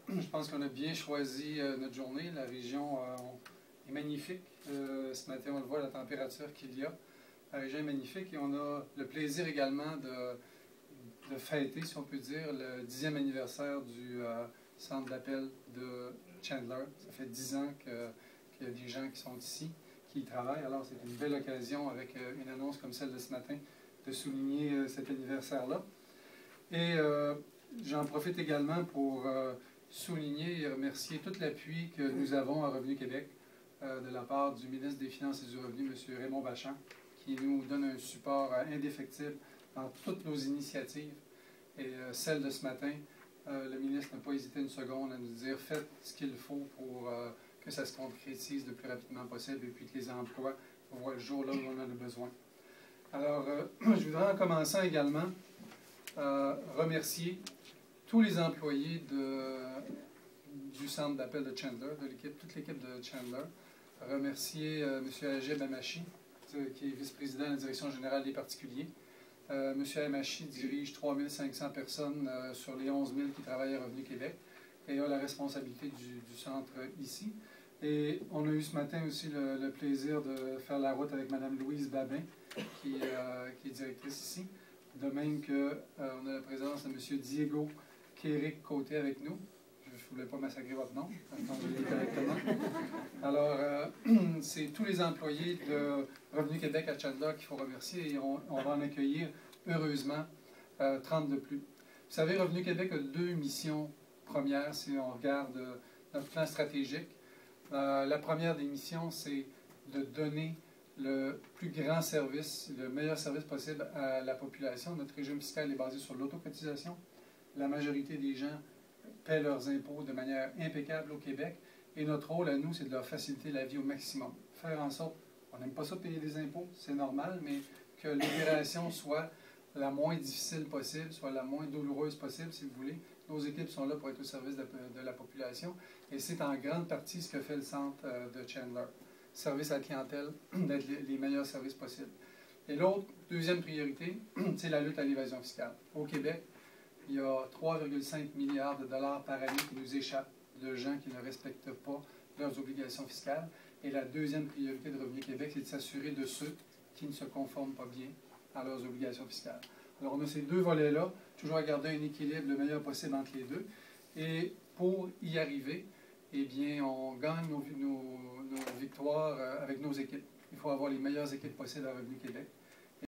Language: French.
Je pense qu'on a bien choisi notre journée. La région est magnifique. Ce matin, on le voit, la température qu'il y a. La région est magnifique et on a le plaisir également de fêter, si on peut dire, le 10e anniversaire du centre d'appel de Chandler. Ça fait 10 ans qu'il y a des gens qui sont ici, qui y travaillent. Alors, c'est une belle occasion, avec une annonce comme celle de ce matin, de souligner cet anniversaire-là. Et j'en profite également pour souligner et remercier tout l'appui que nous avons à Revenu Québec de la part du ministre des Finances et du Revenu, M. Raymond Bachand, qui nous donne un support indéfectible dans toutes nos initiatives. Et celle de ce matin, le ministre n'a pas hésité une seconde à nous dire « Faites ce qu'il faut pour que ça se concrétise le plus rapidement possible et puis que les emplois voient le jour là où on en a besoin. » Alors, je voudrais en commençant également remercier tous les employés du centre d'appel de Chandler, toute l'équipe de Chandler. Remercier M. Ajib Amashi, qui est vice-président de la direction générale des particuliers. M. Amashi dirige 3500 personnes sur les 11 000 qui travaillent à Revenu Québec et a la responsabilité du centre ici. Et on a eu ce matin aussi le plaisir de faire la route avec Mme Louise Babin, qui est directrice ici. De même qu'on a la présence de M. Diego Quéric-Côté avec nous. Je ne voulais pas massacrer votre nom, quand je l'ai correctement. Alors, c'est tous les employés de Revenu Québec à Chandler qu'il faut remercier et on va en accueillir, heureusement, 30 de plus. Vous savez, Revenu Québec a deux missions premières si on regarde notre plan stratégique. La première des missions, c'est de donner le plus grand service, le meilleur service possible à la population. Notre régime fiscal est basé sur l'autocotisation. La majorité des gens paient leurs impôts de manière impeccable au Québec. Et notre rôle à nous, c'est de leur faciliter la vie au maximum. Faire en sorte, on n'aime pas ça payer des impôts, c'est normal, mais que l'opération soit la moins difficile possible, soit la moins douloureuse possible, si vous voulez. Nos équipes sont là pour être au service de la population. Et c'est en grande partie ce que fait le centre de Chandler. Service à la clientèle, d'être les meilleurs services possibles. Et l'autre, deuxième priorité, c'est la lutte à l'évasion fiscale. Au Québec, il y a 3,5 milliards de dollars par année qui nous échappent de gens qui ne respectent pas leurs obligations fiscales. Et la deuxième priorité de Revenu Québec, c'est de s'assurer de ceux qui ne se conforment pas bien à leurs obligations fiscales. Alors, on a ces deux volets-là, toujours à garder un équilibre le meilleur possible entre les deux. Et pour y arriver, eh bien, on gagne nos victoires avec nos équipes. Il faut avoir les meilleures équipes possibles à Revenu Québec.